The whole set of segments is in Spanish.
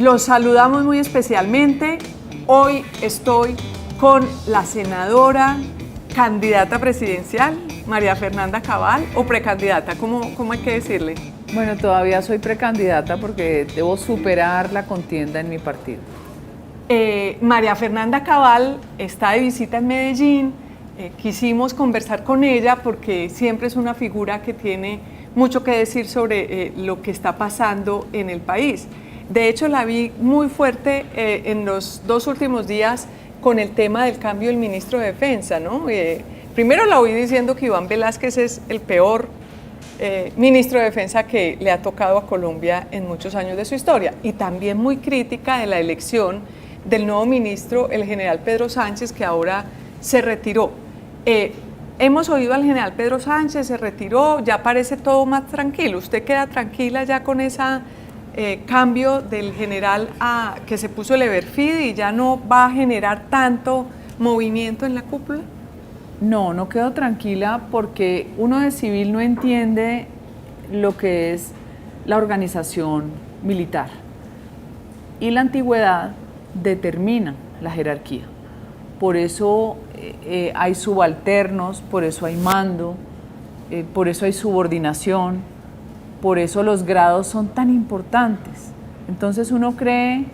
Los saludamos muy especialmente. Hoy estoy con la senadora candidata presidencial, María Fernanda Cabal, o precandidata, ¿cómo hay que decirle? Bueno, todavía soy precandidata porque debo superar la contienda en mi partido. María Fernanda Cabal está de visita en Medellín. Quisimos conversar con ella porque siempre es una figura que tiene mucho que decir sobre lo que está pasando en el país. De hecho, la vi muy fuerte en los 2 últimos días con el tema del cambio del ministro de Defensa, ¿no? Primero la oí diciendo que Iván Velásquez es el peor ministro de Defensa que le ha tocado a Colombia en muchos años de su historia, y también muy crítica de la elección del nuevo ministro, el general Pedro Sánchez, que ahora se retiró. Hemos oído al general Pedro Sánchez, se retiró, ya parece todo más tranquilo. ¿Usted queda tranquila ya con esa cambio del general que se puso el Everfid y ya no va a generar tanto movimiento en la cúpula? No quedo tranquila porque uno de civil no entiende lo que es la organización militar, y la antigüedad determina la jerarquía. Por eso hay subalternos, por eso hay mando, por eso hay subordinación, por eso los grados son tan importantes. Entonces uno cree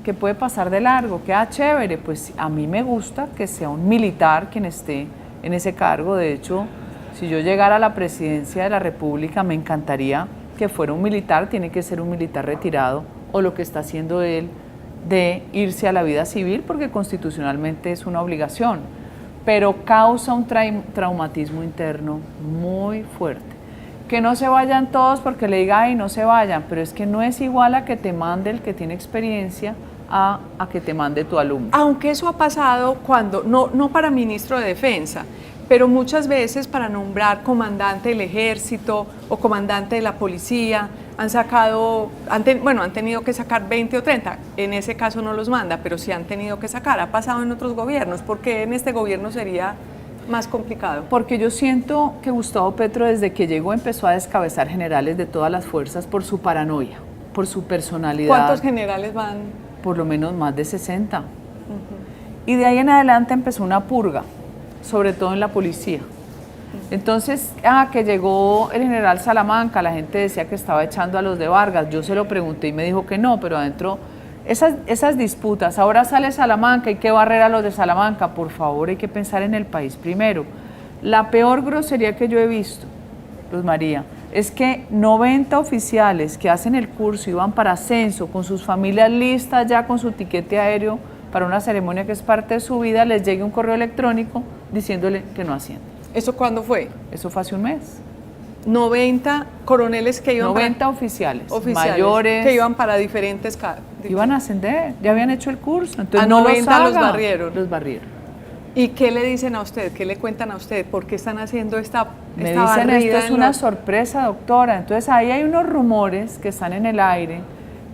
que puede pasar de largo, que chévere, pues a mí me gusta que sea un militar quien esté en ese cargo. De hecho, si yo llegara a la presidencia de la República, me encantaría que fuera un militar. Tiene que ser un militar retirado, o lo que está haciendo él de irse a la vida civil, porque constitucionalmente es una obligación, pero causa un traumatismo interno muy fuerte. Que no se vayan todos porque le diga, ay, no se vayan, pero es que no es igual a que te mande el que tiene experiencia a que te mande tu alumno. Aunque eso ha pasado cuando, no para ministro de Defensa, pero muchas veces para nombrar comandante del ejército o comandante de la policía, han tenido que sacar 20 o 30, en ese caso no los manda, pero sí han tenido que sacar. Ha pasado en otros gobiernos. ¿Por qué en este gobierno sería más complicado? Porque yo siento que Gustavo Petro, desde que llegó, empezó a descabezar generales de todas las fuerzas por su paranoia, por su personalidad. ¿Cuántos generales van? Por lo menos más de 60. Y de ahí en adelante empezó una purga, sobre todo en la policía. Entonces, que llegó el general Salamanca, la gente decía que estaba echando a los de Vargas. Yo se lo pregunté y me dijo que no, pero adentro esas disputas. Ahora sale Salamanca, hay que barrer a los de Salamanca. Por favor, hay que pensar en el país primero. La peor grosería que yo he visto, Luz María, es que 90 oficiales que hacen el curso y van para ascenso con sus familias listas ya con su tiquete aéreo para una ceremonia que es parte de su vida, les llegue un correo electrónico diciéndole que no ascienden. ¿Eso cuándo fue? Eso fue hace un mes. 90 coroneles que iban 90 oficiales, mayores, que iban para diferentes... Iban a ascender, ya habían hecho el curso. Entonces, a 90 los barrieron. Los barrieron. ¿Y qué le dicen a usted? ¿Qué le cuentan a usted? ¿Por qué están haciendo esta Me dicen, esto es una sorpresa, doctora. Entonces ahí hay unos rumores que están en el aire,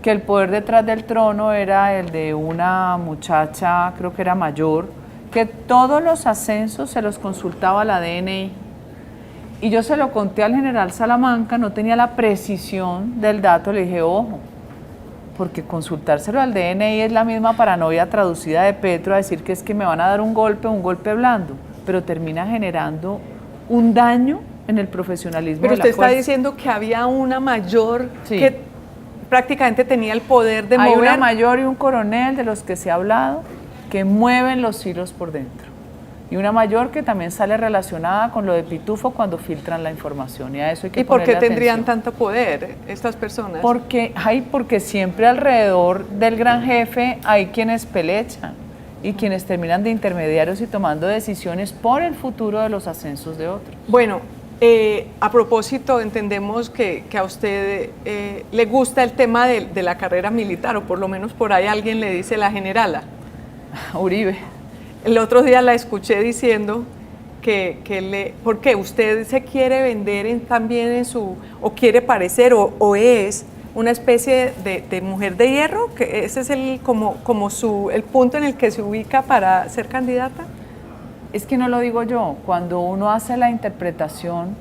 que el poder detrás del trono era el de una muchacha, creo que era mayor, que todos los ascensos se los consultaba la DNI. Y yo se lo conté al general Salamanca, no tenía la precisión del dato, le dije, ojo, porque consultárselo al DNI es la misma paranoia traducida de Petro a decir que es que me van a dar un golpe blando, pero termina generando un daño en el profesionalismo de la fuerza. Pero usted está diciendo que había una mayor que prácticamente tenía el poder de mover. Hay una mayor y un coronel de los que se ha hablado que mueven los hilos por dentro. Y una mayor que también sale relacionada con lo de Pitufo cuando filtran la información. Y a eso hay que ponerle atención. ¿Y por qué tendrían tanto poder estas personas? Porque siempre alrededor del gran jefe hay quienes pelechan y quienes terminan de intermediarios y tomando decisiones por el futuro de los ascensos de otros. Bueno, a propósito, entendemos que a usted le gusta el tema de la carrera militar, o por lo menos por ahí alguien le dice la generala. Uribe. El otro día la escuché diciendo porque usted se quiere vender también o quiere parecer, o es una especie de mujer de hierro, que ese es el punto en el que se ubica para ser candidata. Es que no lo digo yo, cuando uno hace la interpretación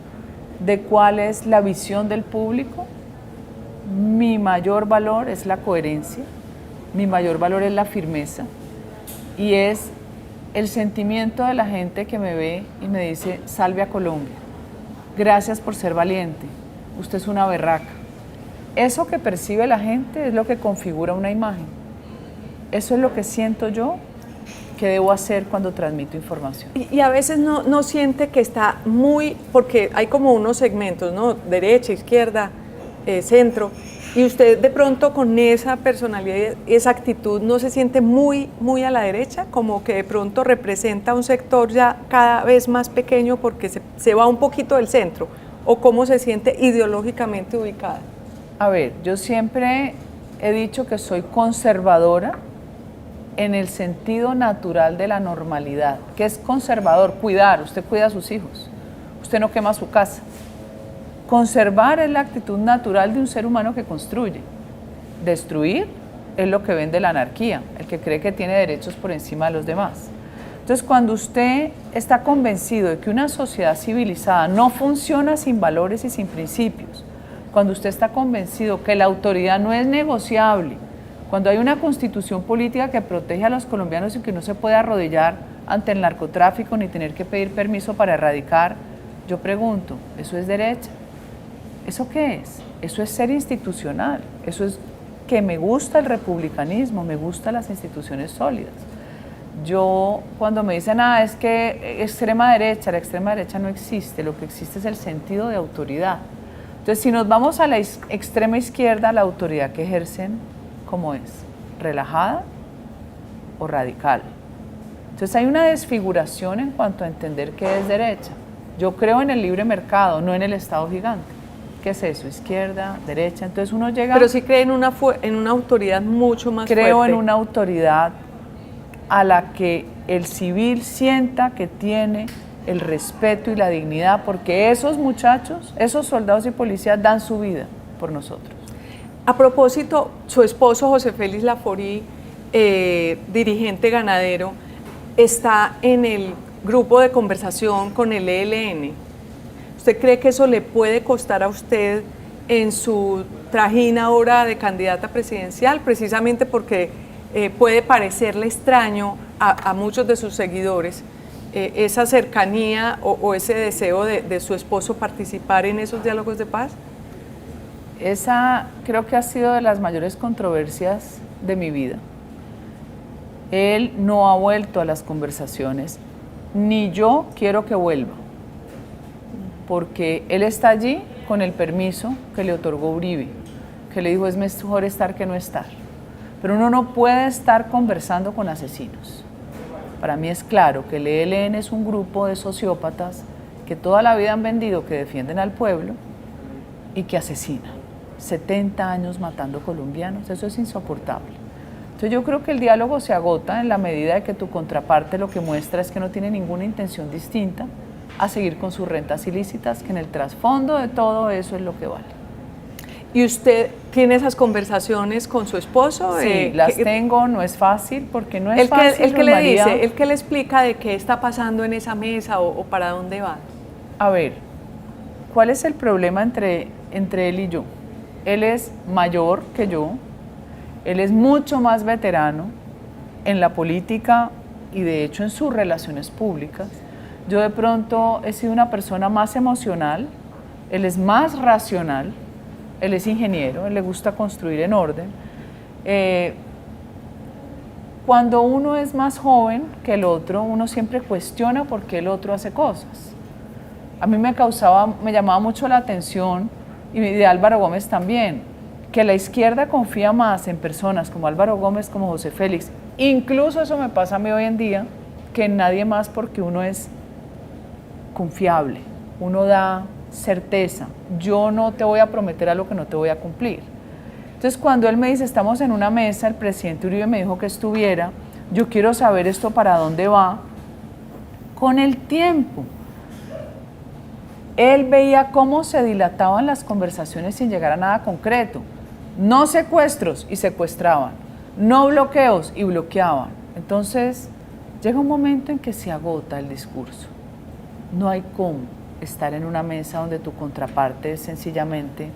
de cuál es la visión del público, mi mayor valor es la coherencia mi mayor valor es la firmeza y es el sentimiento de la gente que me ve y me dice, salve a Colombia, gracias por ser valiente, usted es una berraca. Eso que percibe la gente es lo que configura una imagen. Eso es lo que siento yo que debo hacer cuando transmito información. Y a veces no siente que está muy, porque hay como unos segmentos, ¿no? Derecha, izquierda, centro, y usted de pronto con esa personalidad y esa actitud no se siente muy a la derecha, como que de pronto representa un sector ya cada vez más pequeño porque se va un poquito del centro, o cómo se siente ideológicamente ubicada. A ver, yo siempre he dicho que soy conservadora en el sentido natural de la normalidad. ¿Qué es conservador? Cuidar, usted cuida a sus hijos, usted no quema su casa. Conservar es la actitud natural de un ser humano que construye. Destruir es lo que vende la anarquía, el que cree que tiene derechos por encima de los demás. Entonces, cuando usted está convencido de que una sociedad civilizada no funciona sin valores y sin principios, cuando usted está convencido que la autoridad no es negociable, cuando hay una constitución política que protege a los colombianos y que no se puede arrodillar ante el narcotráfico ni tener que pedir permiso para erradicar, yo pregunto, ¿eso es derecha? ¿Eso qué es? Eso es ser institucional, eso es que me gusta el republicanismo, me gustan las instituciones sólidas. Yo, cuando me dicen, es que extrema derecha, la extrema derecha no existe, lo que existe es el sentido de autoridad. Entonces, si nos vamos a la extrema izquierda, la autoridad que ejercen, ¿cómo es? ¿Relajada o radical? Entonces, hay una desfiguración en cuanto a entender qué es derecha. Yo creo en el libre mercado, no en el Estado gigante. ¿Qué es eso? Izquierda, derecha. Entonces uno llega... Pero sí cree en una autoridad mucho más fuerte. Creo en una autoridad a la que el civil sienta que tiene el respeto y la dignidad, porque esos muchachos, esos soldados y policías dan su vida por nosotros. A propósito, su esposo José Félix Laforí, dirigente ganadero, está en el grupo de conversación con el ELN. ¿Usted cree que eso le puede costar a usted en su trajín ahora de candidata presidencial, precisamente porque puede parecerle extraño a muchos de sus seguidores esa cercanía o ese deseo de su esposo participar en esos diálogos de paz? Esa creo que ha sido de las mayores controversias de mi vida. Él no ha vuelto a las conversaciones, ni yo quiero que vuelva, porque él está allí con el permiso que le otorgó Uribe, que le dijo es mejor estar que no estar. Pero uno no puede estar conversando con asesinos. Para mí es claro que el ELN es un grupo de sociópatas que toda la vida han vendido que defienden al pueblo y que asesinan. 70 años matando colombianos, eso es insoportable. Entonces yo creo que el diálogo se agota en la medida de que tu contraparte lo que muestra es que no tiene ninguna intención distinta a seguir con sus rentas ilícitas, que en el trasfondo de todo eso es lo que vale. ¿Y usted tiene esas conversaciones con su esposo? Sí, las tengo, no es fácil, porque no es fácil. ¿El que le dice, el que le explica de qué está pasando en esa mesa o para dónde va? A ver, ¿cuál es el problema entre él y yo? Él es mayor que yo, él es mucho más veterano en la política y de hecho en sus relaciones públicas. Yo de pronto he sido una persona más emocional, él es más racional, él es ingeniero, él le gusta construir en orden. Cuando uno es más joven que el otro, uno siempre cuestiona por qué el otro hace cosas. A mí me llamaba mucho la atención, y de Álvaro Gómez también, que la izquierda confía más en personas como Álvaro Gómez, como José Félix. Incluso eso me pasa a mí hoy en día, que en nadie más, porque uno es confiable, uno da certeza, yo no te voy a prometer algo que no te voy a cumplir. Entonces cuando él me dice, estamos en una mesa, el presidente Uribe me dijo que estuviera, yo quiero saber esto para dónde va, con el tiempo. Él veía cómo se dilataban las conversaciones sin llegar a nada concreto. No secuestros y secuestraban, no bloqueos y bloqueaban. Entonces llega un momento en que se agota el discurso. No hay cómo estar en una mesa donde tu contraparte es sencillamente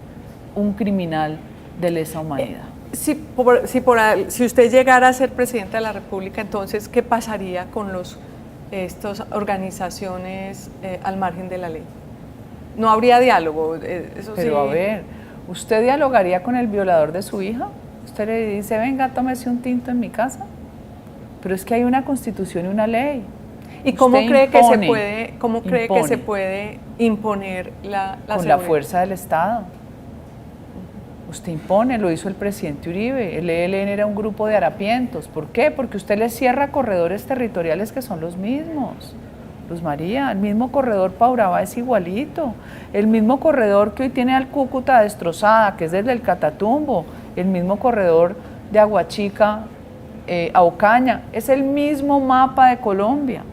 un criminal de lesa humanidad. Si usted llegara a ser presidenta de la República, entonces, ¿qué pasaría con estas organizaciones al margen de la ley? No habría diálogo, eso sí. Pero a ver, ¿usted dialogaría con el violador de su hija? ¿Usted le dice, venga, tómese un tinto en mi casa? Pero es que hay una constitución y una ley. ¿Y cómo cree que se puede imponer la con seguridad? La fuerza del Estado. Usted impone, lo hizo el presidente Uribe. El ELN era un grupo de harapientos. ¿Por qué? Porque usted le cierra corredores territoriales que son los mismos. Luz María, el mismo corredor Pauraba es igualito. El mismo corredor que hoy tiene al Cúcuta destrozada, que es desde el Catatumbo. El mismo corredor de Aguachica a Ocaña. Es el mismo mapa de Colombia.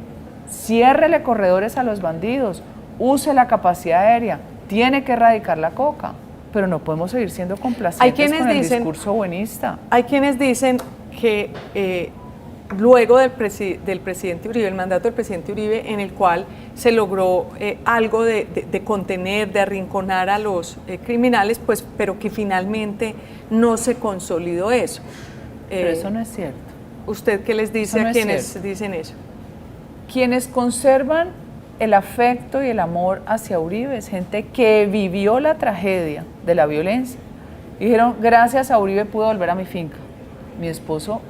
Ciérrele corredores a los bandidos. Use la capacidad aérea. Tiene que erradicar la coca. Pero no podemos seguir siendo complacientes con el discurso buenista. Hay quienes dicen que luego del presidente Uribe, el mandato del presidente Uribe, en el cual se logró algo de contener, de arrinconar a los criminales, pues, pero que finalmente no se consolidó eso. Pero eso no es cierto. ¿Usted qué les dice a quienes dicen eso? Quienes conservan el afecto y el amor hacia Uribe es gente que vivió la tragedia de la violencia. Dijeron, gracias a Uribe pude volver a mi finca. Mi esposo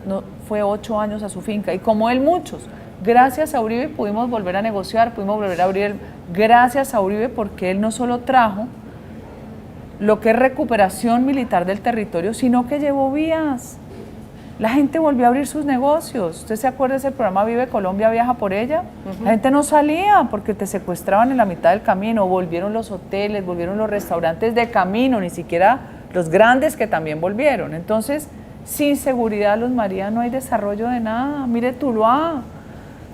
fue 8 años a su finca y como él muchos. Gracias a Uribe pudimos volver a negociar, pudimos volver a abrir. Gracias a Uribe porque él no solo trajo lo que es recuperación militar del territorio, sino que llevó vías. La gente volvió a abrir sus negocios. ¿Usted se acuerda de ese programa Vive Colombia, Viaja por ella? La gente no salía porque te secuestraban en la mitad del camino. Volvieron los hoteles, volvieron los restaurantes de camino, ni siquiera los grandes que también volvieron. Entonces, sin seguridad, Luz María, no hay desarrollo de nada. Mire Tuluá.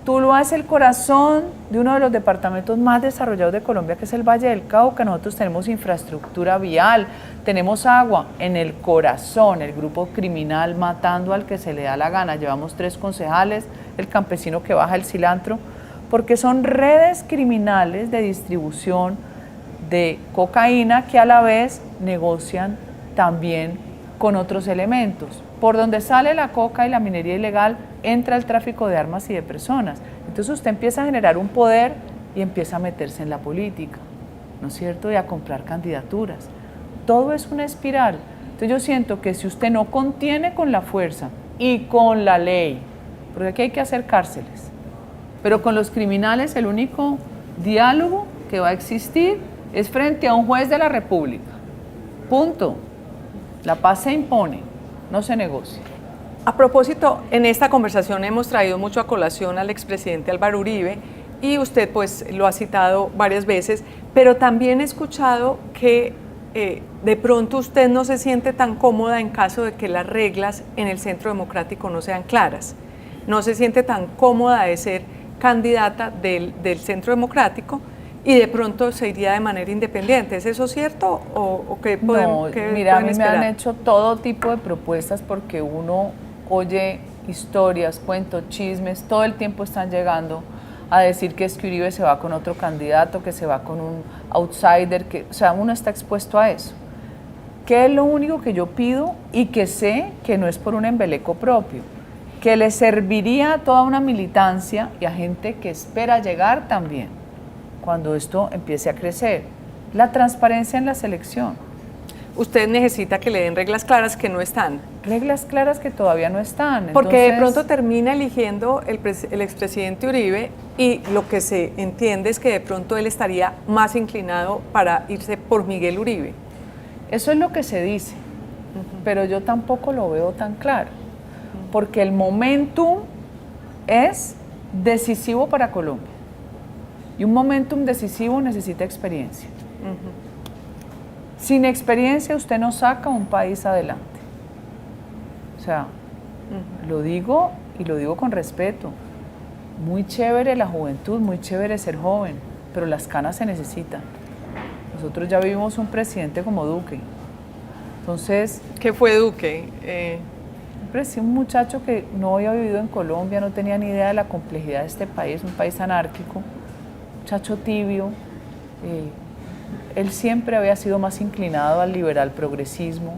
Tuluá es el corazón de uno de los departamentos más desarrollados de Colombia, que es el Valle del Cauca. Nosotros tenemos infraestructura vial, tenemos agua. En el corazón, el grupo criminal matando al que se le da la gana. Llevamos 3 concejales, el campesino que baja el cilantro, porque son redes criminales de distribución de cocaína que a la vez negocian también con otros elementos. Por donde sale la coca y la minería ilegal, entra el tráfico de armas y de personas. Entonces usted empieza a generar un poder y empieza a meterse en la política, ¿no es cierto? Y a comprar candidaturas. Todo es una espiral. Entonces yo siento que si usted no contiene con la fuerza y con la ley, porque aquí hay que hacer cárceles, pero con los criminales el único diálogo que va a existir es frente a un juez de la República. Punto. La paz se impone, no se negocia. A propósito, en esta conversación hemos traído mucho a colación al expresidente Álvaro Uribe y usted pues lo ha citado varias veces, pero también he escuchado que de pronto usted no se siente tan cómoda en caso de que las reglas en el Centro Democrático no sean claras. No se siente tan cómoda de ser candidata del Centro Democrático y de pronto se iría de manera independiente. ¿Es eso cierto o qué podemos esperar? No, mira, a mí me han hecho todo tipo de propuestas porque uno oye historias, cuentos, chismes, todo el tiempo están llegando a decir que es que Uribe se va con otro candidato, que se va con un outsider, o sea, uno está expuesto a eso. ¿Qué es lo único que yo pido y que sé que no es por un embeleco propio? Que le serviría a toda una militancia y a gente que espera llegar también, cuando esto empiece a crecer, la transparencia en la selección. Usted necesita que le den reglas claras que no están. Reglas claras que todavía no están. Porque de pronto termina eligiendo el expresidente Uribe y lo que se entiende es que de pronto él estaría más inclinado para irse por Miguel Uribe. Eso es lo que se dice, pero yo tampoco lo veo tan claro, porque el momentum es decisivo para Colombia. Y un momentum decisivo necesita experiencia. Sin experiencia usted no saca un país adelante. O sea, lo digo y lo digo con respeto. Muy chévere la juventud, muy chévere ser joven, pero las canas se necesitan. Nosotros ya vivimos un presidente como Duque. Entonces, ¿qué fue Duque? Un muchacho que no había vivido en Colombia, no tenía ni idea de la complejidad de este país, un país anárquico, muchacho tibio. Él siempre había sido más inclinado al liberal progresismo,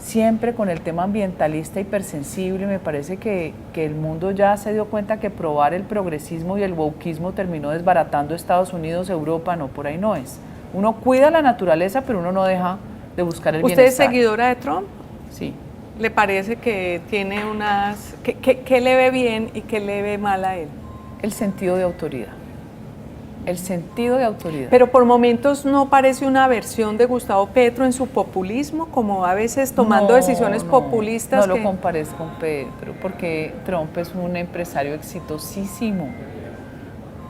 siempre con el tema ambientalista hipersensible. Me parece que el mundo ya se dio cuenta que probar el progresismo y el wokismo terminó desbaratando Estados Unidos, Europa, no, por ahí no es. Uno cuida la naturaleza, pero uno no deja de buscar el bienestar. ¿Usted es seguidora de Trump? Sí. ¿Le parece que tiene unas... ¿Qué le ve bien y qué le ve mal a él? El sentido de autoridad. El sentido de autoridad. Pero por momentos no parece una versión de Gustavo Petro en su populismo, como a veces tomando decisiones populistas. No lo compares con Petro, porque Trump es un empresario exitosísimo.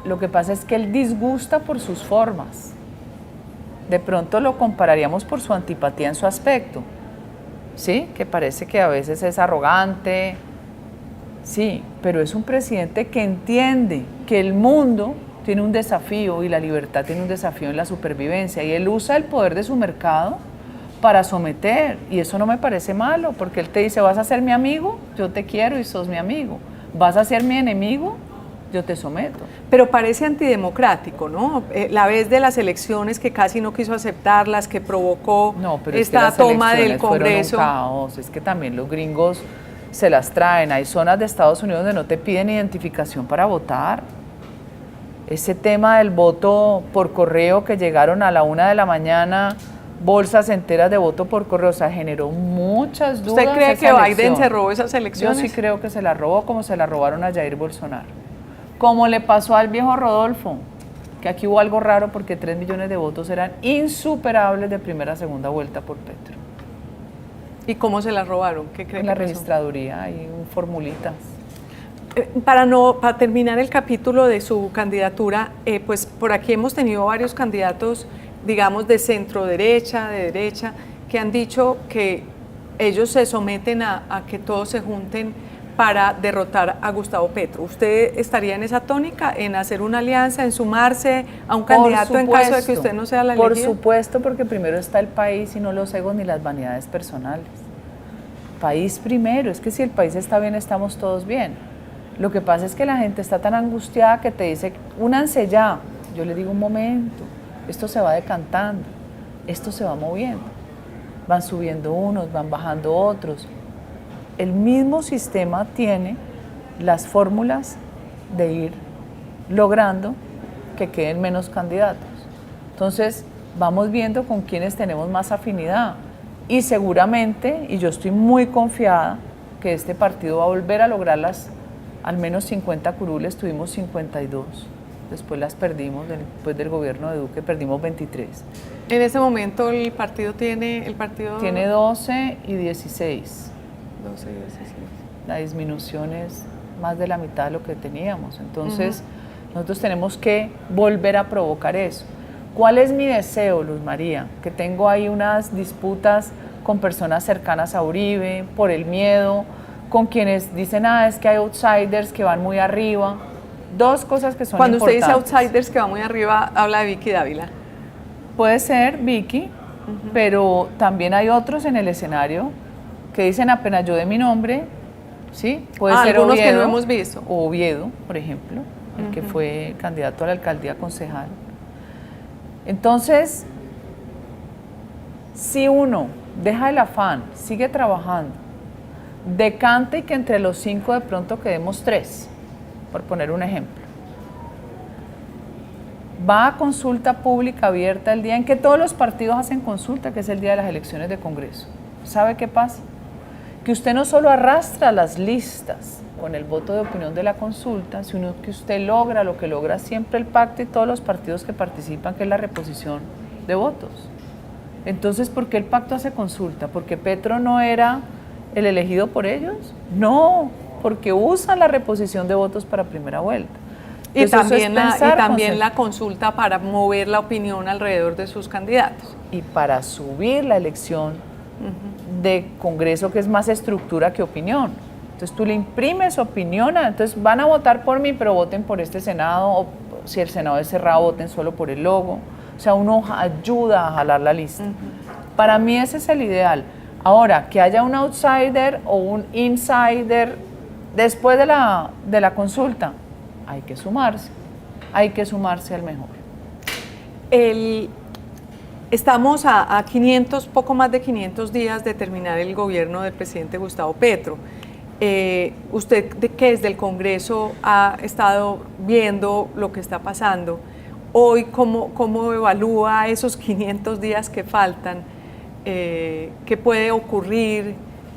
Lo que pasa es que él disgusta por sus formas. De pronto lo compararíamos por su antipatía en su aspecto, ¿sí? Que parece que a veces es arrogante, sí, pero es un presidente que entiende que el mundo tiene un desafío y la libertad tiene un desafío en la supervivencia, y él usa el poder de su mercado para someter, y eso no me parece malo, porque él te dice: vas a ser mi amigo, yo te quiero y sos mi amigo; vas a ser mi enemigo, yo te someto. Pero parece antidemocrático, ¿no? La vez de las elecciones, que casi no quiso aceptarlas, que provocó esta toma del Congreso. Fueron un caos. Es que también los gringos se las traen. Hay zonas de Estados Unidos donde no te piden identificación para votar. Ese tema del voto por correo, que llegaron a la 1 de la mañana bolsas enteras de voto por correo, o sea, generó muchas dudas. ¿Usted cree que Biden se robó esas elecciones? Yo sí creo que se la robó, como se la robaron a Jair Bolsonaro. Como le pasó al viejo Rodolfo, que aquí hubo algo raro, porque 3 millones de votos eran insuperables de primera a segunda vuelta por Petro. ¿Y cómo se la robaron? ¿Qué cree? En la registraduría hay formulitas. Para terminar el capítulo de su candidatura, pues por aquí hemos tenido varios candidatos, digamos, de centro derecha, de derecha, que han dicho que ellos se someten a que todos se junten para derrotar a Gustavo Petro. ¿Usted estaría en esa tónica, en hacer una alianza, en sumarse a un candidato en caso de que usted no sea la elegida? Por supuesto, porque primero está el país y no los egos ni las vanidades personales. País primero, es que si el país está bien, estamos todos bien. Lo que pasa es que la gente está tan angustiada que te dice: únanse ya. Yo le digo: un momento, esto se va decantando, esto se va moviendo. Van subiendo unos, van bajando otros. El mismo sistema tiene las fórmulas de ir logrando que queden menos candidatos. Entonces, vamos viendo con quiénes tenemos más afinidad. Y seguramente, y yo estoy muy confiada, que este partido va a volver a lograrlas. Al menos 50 curules, tuvimos 52, después las perdimos, después del gobierno de Duque perdimos 23. En ese momento el partido tiene 12 y 16. 12 y 16. La disminución es más de la mitad de lo que teníamos, entonces nosotros tenemos que volver a provocar eso. ¿Cuál es mi deseo, Luz María? Que tengo ahí unas disputas con personas cercanas a Uribe por el miedo, con quienes dicen: es que hay outsiders que van muy arriba. Dos cosas que son Cuando importantes. Cuando usted dice outsiders que van muy arriba, habla de Vicky Dávila. Puede ser Vicky, pero también hay otros en el escenario que dicen apenas yo de mi nombre, ¿sí? Puede ser algunos Oviedo, que no hemos visto. O Oviedo, por ejemplo, el que fue candidato a la alcaldía concejal. Entonces, si uno deja el afán, sigue trabajando, decante y que entre los 5 de pronto quedemos 3, por poner un ejemplo. Va a consulta pública abierta el día en que todos los partidos hacen consulta, que es el día de las elecciones de Congreso. ¿Sabe qué pasa? Que usted no solo arrastra las listas con el voto de opinión de la consulta, sino que usted logra lo que logra siempre el pacto y todos los partidos que participan, que es la reposición de votos. Entonces, ¿por qué el pacto hace consulta? ¿Porque Petro no era el elegido por ellos? No, porque usan la reposición de votos para primera vuelta. Y también, la consulta para mover la opinión alrededor de sus candidatos. Y para subir la elección de Congreso, que es más estructura que opinión. Entonces tú le imprimes opinión, entonces van a votar por mí, pero voten por este Senado, o si el Senado es cerrado, voten solo por el logo. O sea, uno ayuda a jalar la lista. Para mí ese es el ideal. Ahora, que haya un outsider o un insider después de la consulta, hay que sumarse al mejor. Estamos a 500, poco más de 500 días de terminar el gobierno del presidente Gustavo Petro. Usted, que desde el Congreso ha estado viendo lo que está pasando, hoy, ¿cómo evalúa esos 500 días que faltan? ¿Qué puede ocurrir?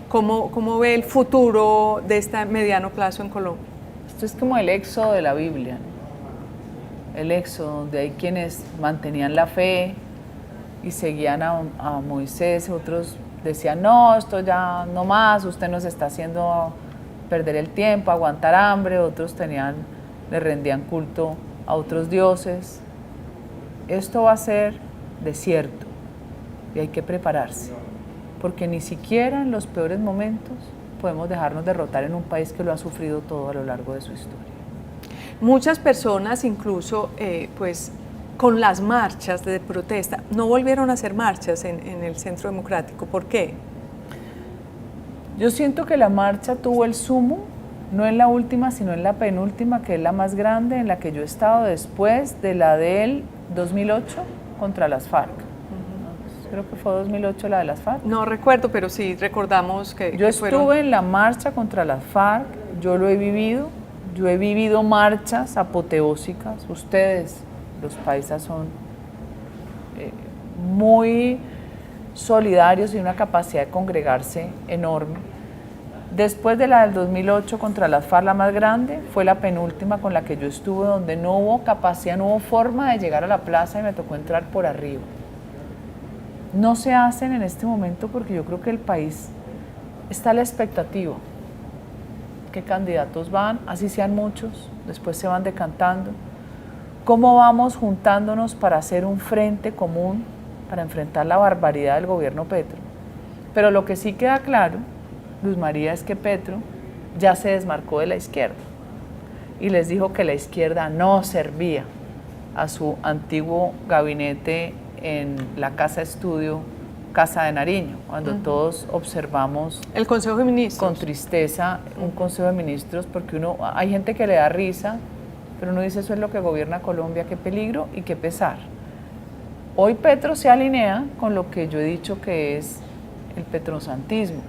¿Cómo ve el futuro de este mediano plazo en Colombia? Esto es como el éxodo de la Biblia, ¿no? El éxodo, donde hay quienes mantenían la fe y seguían a Moisés, otros decían, no, esto ya no más, usted nos está haciendo perder el tiempo, aguantar hambre, otros le rendían culto a otros dioses. Esto va a ser desierto y hay que prepararse, porque ni siquiera en los peores momentos podemos dejarnos derrotar en un país que lo ha sufrido todo a lo largo de su historia. Muchas personas incluso, pues, con las marchas de protesta, no volvieron a hacer marchas en el Centro Democrático. ¿Por qué? Yo siento que la marcha tuvo el sumo, no en la última, sino en la penúltima, que es la más grande, en la que yo he estado después de la del 2008 contra las FARC. Creo que fue 2008 la de las FARC. No recuerdo, pero sí recordamos que yo estuve en la marcha contra las FARC, yo lo he vivido. Yo he vivido marchas apoteósicas. Ustedes, los paisas, son muy solidarios y una capacidad de congregarse enorme. Después de la del 2008 contra las FARC, la más grande, fue la penúltima con la que yo estuve, donde no hubo capacidad, no hubo forma de llegar a la plaza y me tocó entrar por arriba. No se hacen en este momento porque yo creo que el país está a la expectativa. ¿Qué candidatos van? Así sean muchos, después se van decantando. ¿Cómo vamos juntándonos para hacer un frente común para enfrentar la barbaridad del gobierno Petro? Pero lo que sí queda claro, Luz María, es que Petro ya se desmarcó de la izquierda y les dijo que la izquierda no servía a su antiguo gabinete en la Casa Estudio, Casa de Nariño, cuando todos observamos el Consejo de Ministros con tristeza un Consejo de Ministros, porque hay gente que le da risa, pero uno dice, eso es lo que gobierna Colombia, qué peligro y qué pesar. Hoy Petro se alinea con lo que yo he dicho que es el petrosantismo.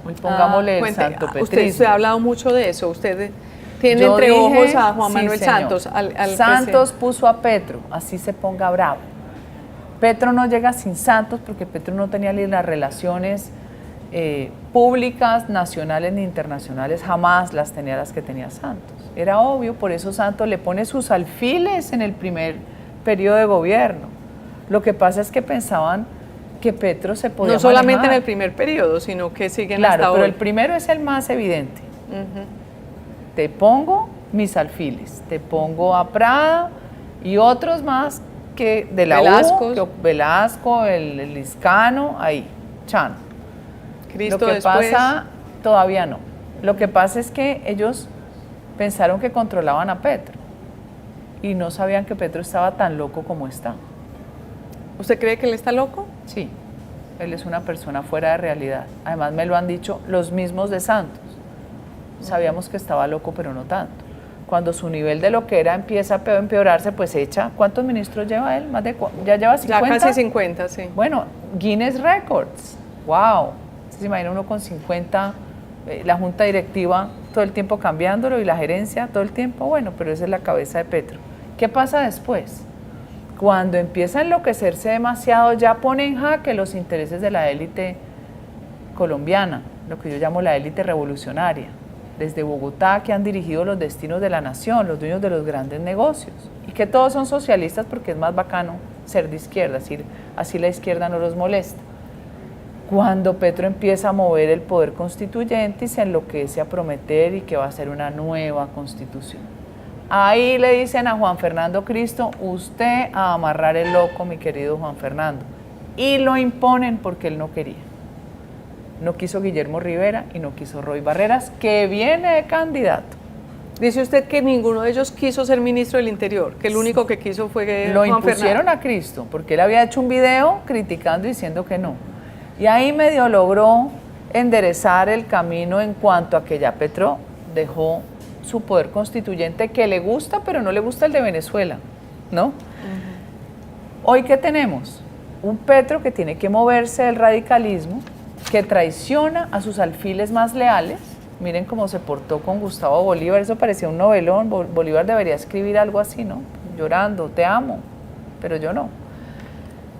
Hoy pongámosle el santopetrismo. Usted ha hablado mucho de eso, usted tiene entre ojos a Juan Manuel Santos. Santos puso a Petro, así se ponga bravo. Petro no llega sin Santos porque Petro no tenía ni las relaciones públicas, nacionales ni internacionales, jamás las tenía las que tenía Santos. Era obvio, por eso Santos le pone sus alfiles en el primer periodo de gobierno. Lo que pasa es que pensaban que Petro se podía no solamente manejar. En el primer periodo, sino que siguen claro, hasta pero hoy. El primero es el más evidente. Te pongo mis alfiles, te pongo a Prada y otros más que de la Velasco, el Liscano, ahí, Chan. Cristo lo que después. pasa, todavía no. Lo que pasa es que ellos pensaron que controlaban a Petro y no sabían que Petro estaba tan loco como está. ¿Usted cree que él está loco? Sí, él es una persona fuera de realidad. Además me lo han dicho los mismos de Santos. Sabíamos que estaba loco, pero no tanto. Cuando su nivel de loquera empieza a empeorarse, pues echa. ¿Cuántos ministros lleva él? ¿Ya lleva 50? Ya casi 50, sí. Bueno, Guinness Records. ¡Wow! ¿Se imagina uno con 50? La junta directiva todo el tiempo cambiándolo y la gerencia todo el tiempo. Bueno, pero esa es la cabeza de Petro. ¿Qué pasa después? Cuando empieza a enloquecerse demasiado, ya pone en jaque los intereses de la élite colombiana, lo que yo llamo la élite revolucionaria. Desde Bogotá, que han dirigido los destinos de la nación, los dueños de los grandes negocios, y que todos son socialistas porque es más bacano ser de izquierda, así la izquierda no los molesta. Cuando Petro empieza a mover el poder constituyente y se enloquece a prometer y que va a ser una nueva constitución. Ahí le dicen a Juan Fernando Cristo, usted a amarrar el loco, mi querido Juan Fernando, y lo imponen porque él no quería. No quiso Guillermo Rivera y no quiso Roy Barreras, que viene de candidato. Dice usted que ninguno de ellos quiso ser ministro del Interior, que el único que quiso fue lo Juan impusieron Fernando. A Cristo, porque él había hecho un video criticando y diciendo que no. Y ahí medio logró enderezar el camino en cuanto a que ya Petro dejó su poder constituyente, que le gusta, pero no le gusta el de Venezuela, ¿no? Hoy, ¿qué tenemos? un Petro que tiene que moverse del radicalismo, que traiciona a sus alfiles más leales. Miren cómo se portó con Gustavo Bolívar, eso parecía un novelón. Bolívar debería escribir algo así, ¿no? Llorando, te amo, pero yo no.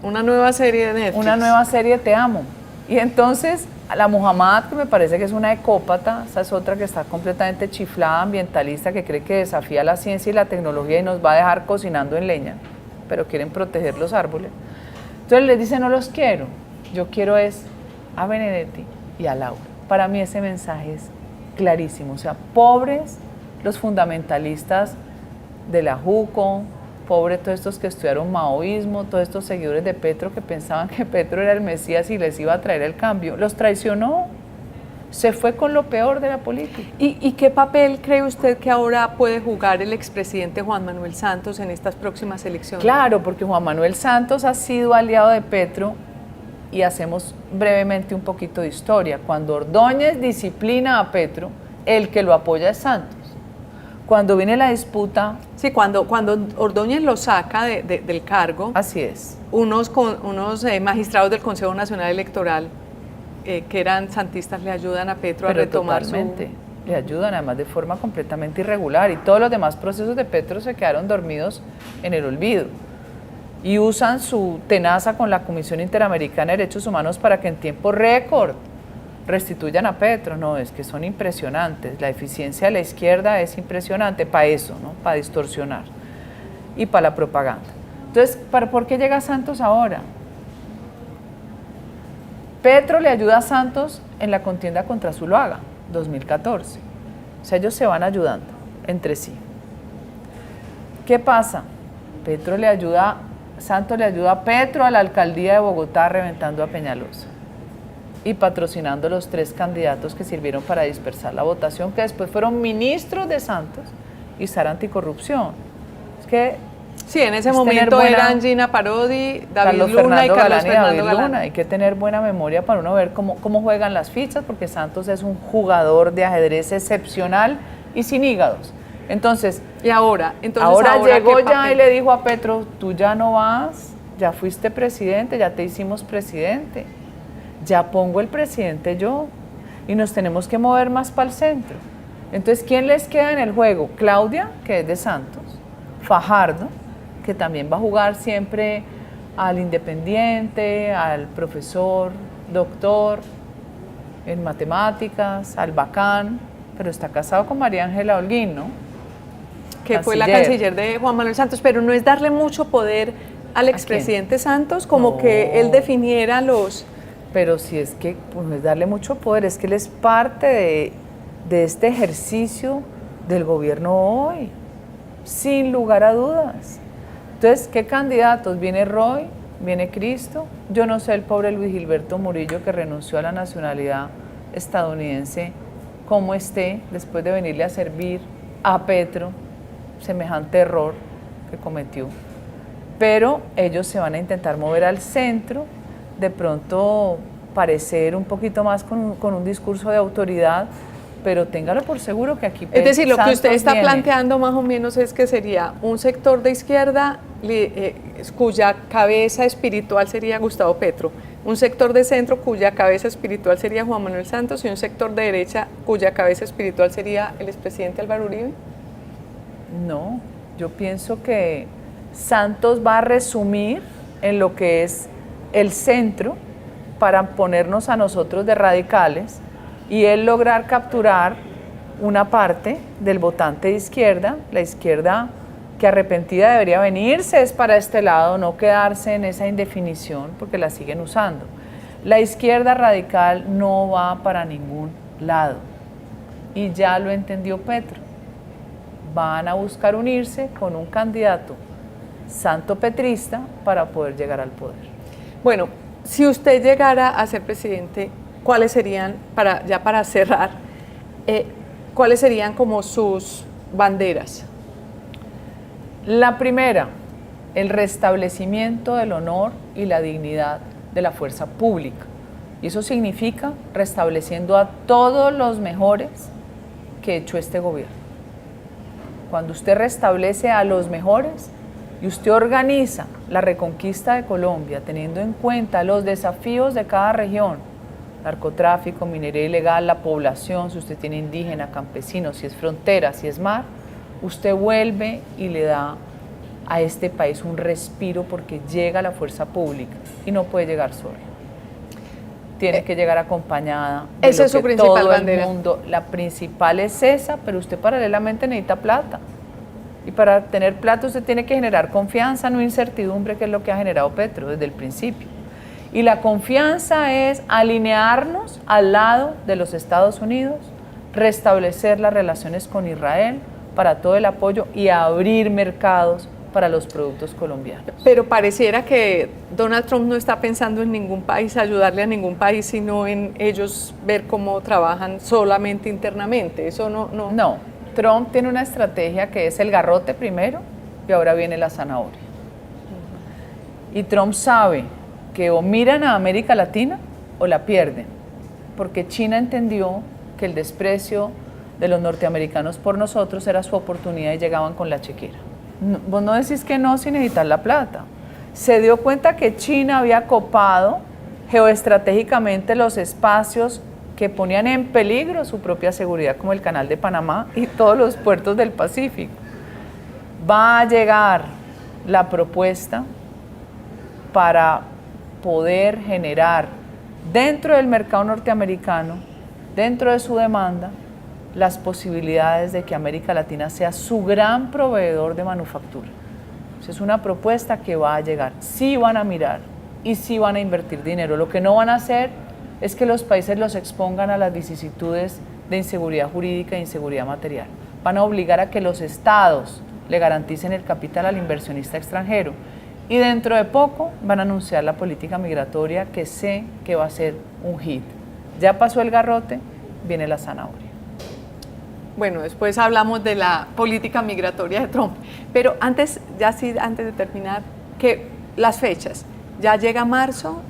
Una nueva serie de Netflix. Una nueva serie, te amo. Y entonces, a la Muhammad, que me parece que es una ecópata, esa es otra que está completamente chiflada, ambientalista, que cree que desafía la ciencia y la tecnología y nos va a dejar cocinando en leña, pero quieren proteger los árboles. Entonces les dice, no los quiero, yo quiero es a Benedetti y a Laura. Para mí ese mensaje es clarísimo, o sea, pobres los fundamentalistas de la JUCO, pobres todos estos que estudiaron maoísmo, todos estos seguidores de Petro que pensaban que Petro era el Mesías y les iba a traer el cambio, los traicionó, se fue con lo peor de la política. ¿Y qué papel cree usted que ahora puede jugar el expresidente Juan Manuel Santos en estas próximas elecciones? Claro, porque Juan Manuel Santos ha sido aliado de Petro. Y hacemos brevemente un poquito de historia. Cuando Ordóñez disciplina a Petro, el que lo apoya es Santos. Cuando viene la disputa... Sí, cuando Ordóñez lo saca del cargo... Así es. Unos magistrados del Consejo Nacional Electoral, que eran santistas, le ayudan a Petro a retomar totalmente. Le ayudan, además de forma completamente irregular. Y todos los demás procesos de Petro se quedaron dormidos en el olvido. Y usan su tenaza con la Comisión Interamericana de Derechos Humanos para que en tiempo récord restituyan a Petro. No, es que son impresionantes. La eficiencia de la izquierda es impresionante para eso, ¿no? Para distorsionar y para la propaganda. Entonces, ¿por qué llega Santos ahora? Petro le ayuda a Santos en la contienda contra Zuluaga, 2014. O sea, ellos se van ayudando entre sí. ¿Qué pasa? Santos le ayuda a Petro a la alcaldía de Bogotá reventando a Peñalosa y patrocinando los 3 candidatos que sirvieron para dispersar la votación, que después fueron ministros de Santos y estar anticorrupción. Es que sí, en ese momento eran Gina Parodi, David Luna y Carlos Fernando Galán. Hay que tener buena memoria para uno ver cómo juegan las fichas, porque Santos es un jugador de ajedrez excepcional y sin hígados. Entonces, ahora llegó ya y le dijo a Petro, tú ya no vas, ya fuiste presidente, ya te hicimos presidente, ya pongo el presidente yo y nos tenemos que mover más para el centro. Entonces, ¿quién les queda en el juego? Claudia, que es de Santos, Fajardo, que también va a jugar siempre al independiente, al profesor, doctor en matemáticas, al bacán, pero está casado con María Ángela Holguín, ¿no? Que fue la canciller de Juan Manuel Santos, pero no es darle mucho poder al expresidente Santos, como que él definiera los... Pero si es que pues, no es darle mucho poder, es que él es parte de este ejercicio del gobierno hoy, sin lugar a dudas. Entonces, ¿qué candidatos? Viene Roy, viene Cristo, yo no sé el pobre Luis Gilberto Murillo que renunció a la nacionalidad estadounidense, cómo esté después de venirle a servir a Petro, semejante error que cometió. Pero ellos se van a intentar mover al centro, de pronto parecer un poquito más con un discurso de autoridad, pero téngalo por seguro que aquí es decir, lo que usted está planteando más o menos es que sería un sector de izquierda cuya cabeza espiritual sería Gustavo Petro, un sector de centro cuya cabeza espiritual sería Juan Manuel Santos y un sector de derecha cuya cabeza espiritual sería el expresidente Álvaro Uribe. No, yo pienso que Santos va a resumir en lo que es el centro para ponernos a nosotros de radicales y él lograr capturar una parte del votante de izquierda, la izquierda que arrepentida debería venirse es para este lado, no quedarse en esa indefinición porque la siguen usando. La izquierda radical no va para ningún lado y ya lo entendió Petro. Van a buscar unirse con un candidato santo petrista para poder llegar al poder. Bueno, si usted llegara a ser presidente, ¿cuáles serían, para cerrar, cuáles serían como sus banderas? La primera, el restablecimiento del honor y la dignidad de la fuerza pública. Y eso significa restableciendo a todos los mejores que ha hecho este gobierno. Cuando usted restablece a los mejores, y usted organiza la reconquista de Colombia teniendo en cuenta los desafíos de cada región, narcotráfico, minería ilegal, la población, si usted tiene indígena, campesinos, si es frontera, si es mar, usted vuelve y le da a este país un respiro porque llega la fuerza pública y no puede llegar sola. Tiene que llegar acompañada de esa es su principal bandera. El mundo. La principal es esa, pero usted paralelamente necesita plata. Y para tener plata usted tiene que generar confianza, no incertidumbre, que es lo que ha generado Petro desde el principio. Y la confianza es alinearnos al lado de los Estados Unidos, restablecer las relaciones con Israel para todo el apoyo y abrir mercados para los productos colombianos. Pero pareciera que Donald Trump no está pensando en ningún país, ayudarle a ningún país, sino en ellos ver cómo trabajan solamente internamente. Eso No. Trump tiene una estrategia que es el garrote primero y ahora viene la zanahoria. Y Trump sabe que o miran a América Latina o la pierden, porque China entendió que el desprecio de los norteamericanos por nosotros era su oportunidad y llegaban con la chequera. Vos no decís que no sin necesitar la plata. Se dio cuenta que China había copado geoestratégicamente los espacios que ponían en peligro su propia seguridad, como el Canal de Panamá y todos los puertos del Pacífico. Va a llegar la propuesta para poder generar dentro del mercado norteamericano, dentro de su demanda, las posibilidades de que América Latina sea su gran proveedor de manufactura. Es una propuesta que va a llegar. Sí van a mirar y sí van a invertir dinero. Lo que no van a hacer es que los países los expongan a las vicisitudes de inseguridad jurídica e inseguridad material. Van a obligar a que los estados le garanticen el capital al inversionista extranjero. Y dentro de poco van a anunciar la política migratoria, que sé que va a ser un hit. Ya pasó el garrote, viene la zanahoria. Bueno, después hablamos de la política migratoria de Trump. Pero antes de terminar, que las fechas. Ya llega marzo,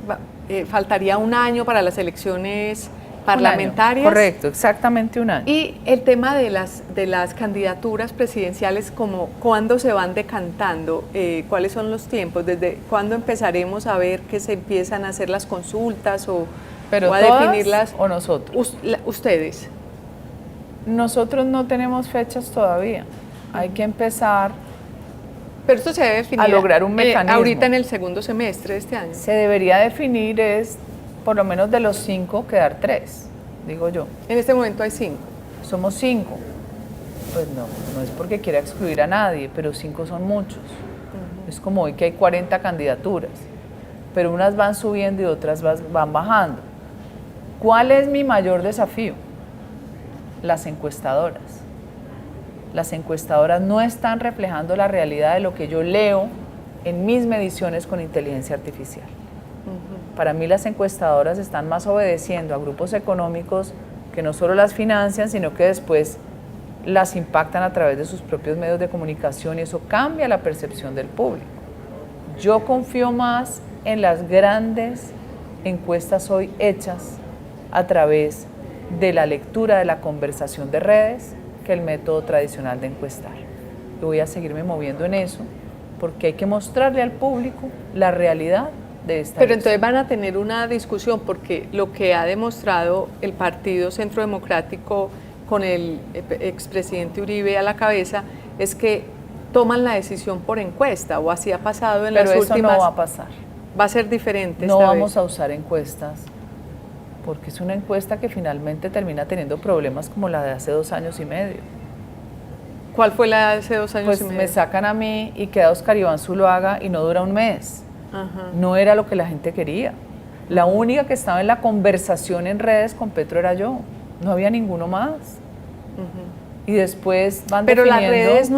faltaría un año para las elecciones parlamentarias. Correcto, exactamente un año. Y el tema de las candidaturas presidenciales, como cuándo se van decantando, cuáles son los tiempos, desde cuándo empezaremos a ver que se empiezan a hacer las consultas o a definirlas. ¿O nosotros? Ustedes. Nosotros no tenemos fechas todavía. Hay que empezar. Pero esto se debe definir a lograr un mecanismo. Ahorita en el segundo semestre de este año. Se debería definir es, por lo menos de los 5, quedar 3, digo yo. En este momento hay 5. Somos 5. Pues no es porque quiera excluir a nadie, pero 5 son muchos. Es como hoy que hay 40 candidaturas, pero unas van subiendo y otras van bajando. ¿Cuál es mi mayor desafío? Las encuestadoras. Las encuestadoras no están reflejando la realidad de lo que yo leo en mis mediciones con inteligencia artificial. Para mí las encuestadoras están más obedeciendo a grupos económicos que no solo las financian, sino que después las impactan a través de sus propios medios de comunicación y eso cambia la percepción del público. Yo confío más en las grandes encuestas hoy hechas a través de la lectura de la conversación de redes que el método tradicional de encuestar. Yo voy a seguirme moviendo en eso porque hay que mostrarle al público la realidad de esta Pero elección. entonces van a tener una discusión porque lo que ha demostrado el Partido Centro Democrático con el expresidente Uribe a la cabeza es que toman la decisión por encuesta, o así ha pasado en las últimas. Pero eso no va a pasar. Va a ser diferente No esta vamos vez. a usar encuestas porque es una encuesta que finalmente termina teniendo problemas como la de hace 2 años y medio. ¿Cuál fue la de hace 2 años Pues y medio? me sacan a mí y queda Oscar Iván Zuluaga y no dura un mes. No era lo que la gente quería. La única que estaba en la conversación en redes con Petro era yo. No había ninguno más. Y después van Pero definiendo. las redes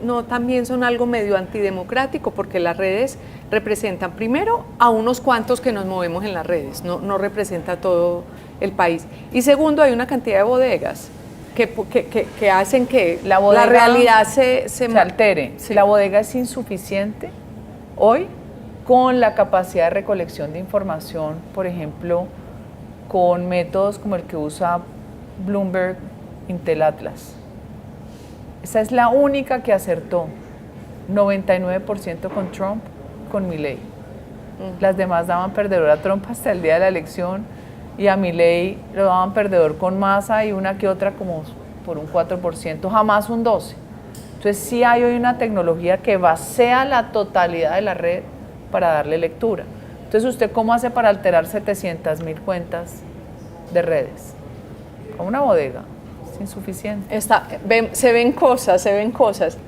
no también son algo medio antidemocrático, porque las redes representan primero a unos cuantos que nos movemos en las redes, no representa a todo el país. Y segundo, hay una cantidad de bodegas que hacen que la realidad se altere. Sí. La bodega es insuficiente hoy con la capacidad de recolección de información, por ejemplo, con métodos como el que usa Bloomberg Intel Atlas. Esa es la única que acertó 99% con Trump, con Milei. Las demás daban perdedor a Trump hasta el día de la elección y a Milei lo daban perdedor con Massa y una que otra como por un 4%, jamás un 12%. Entonces sí hay hoy una tecnología que basea la totalidad de la red para darle lectura. Entonces, ¿usted cómo hace para alterar 700.000 cuentas de redes? Con una bodega, es insuficiente. Se ven cosas.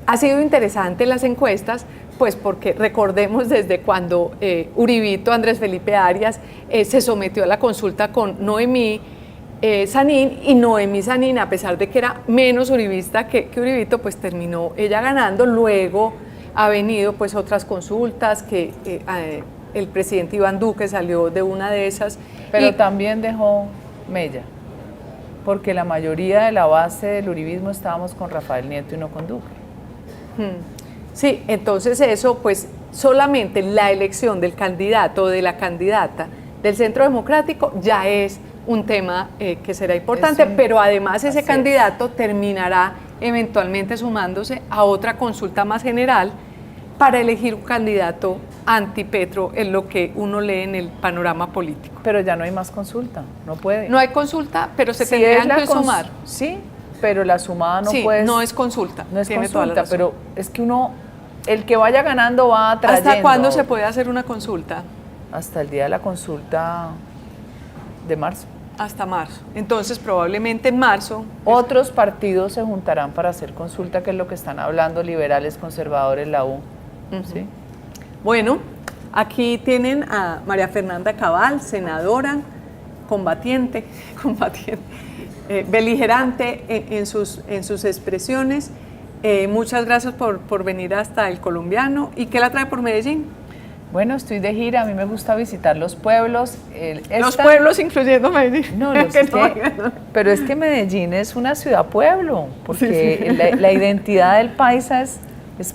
Ha sido interesante las encuestas, pues porque recordemos desde cuando Uribito, Andrés Felipe Arias, se sometió a la consulta con Noemí Sanín, y Noemí Sanín, a pesar de que era menos uribista que Uribito, pues terminó ella ganando. Luego ha venido pues otras consultas que el presidente Iván Duque salió de una de esas. Pero también dejó mella, porque la mayoría de la base del uribismo estábamos con Rafael Nieto y no con Duque. Sí, entonces eso, pues solamente la elección del candidato o de la candidata del Centro Democrático ya es un tema que será importante, pero además ese candidato terminará eventualmente sumándose a otra consulta más general para elegir un candidato anti-Petro, en lo que uno lee en el panorama político. Pero ya no hay más consulta, no puede. No hay consulta, pero se tendrían que sumar. Sí, pero la sumada no puede. No es consulta. No es consulta, pero es que el que vaya ganando va atrayendo. ¿Hasta cuándo se puede hacer una consulta? Hasta el día de la consulta de marzo. Hasta marzo. Entonces, probablemente en marzo. Otros partidos se juntarán para hacer consulta, que es lo que están hablando liberales, conservadores, la U. ¿Sí? Bueno, aquí tienen a María Fernanda Cabal, senadora, combatiente, beligerante en sus expresiones. Muchas gracias por venir hasta el Colombiano. ¿Y qué la trae por Medellín? Bueno, estoy de gira, a mí me gusta visitar los pueblos. Los pueblos, incluyendo Medellín. No, pero es que Medellín es una ciudad-pueblo, porque la identidad del paisa es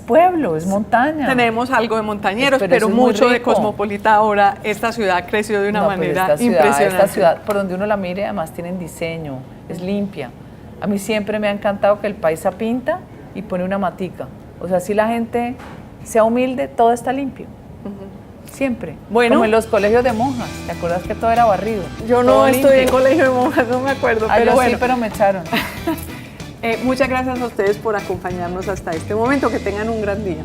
pueblo, es montaña. Tenemos algo de montañeros, pero mucho de cosmopolita ahora. Esta ciudad creció de una manera impresionante. Esta ciudad, por donde uno la mire, además tienen diseño, es limpia. A mí siempre me ha encantado que el paisa pinta y pone una matica. O sea, si la gente sea humilde, todo está limpio. Siempre. Bueno, como en los colegios de monjas. ¿Te acuerdas que todo era barrido? Yo no estudié en colegio de monjas, no me acuerdo. Pero bueno. Sí, pero me echaron. Muchas gracias a ustedes por acompañarnos hasta este momento. Que tengan un gran día.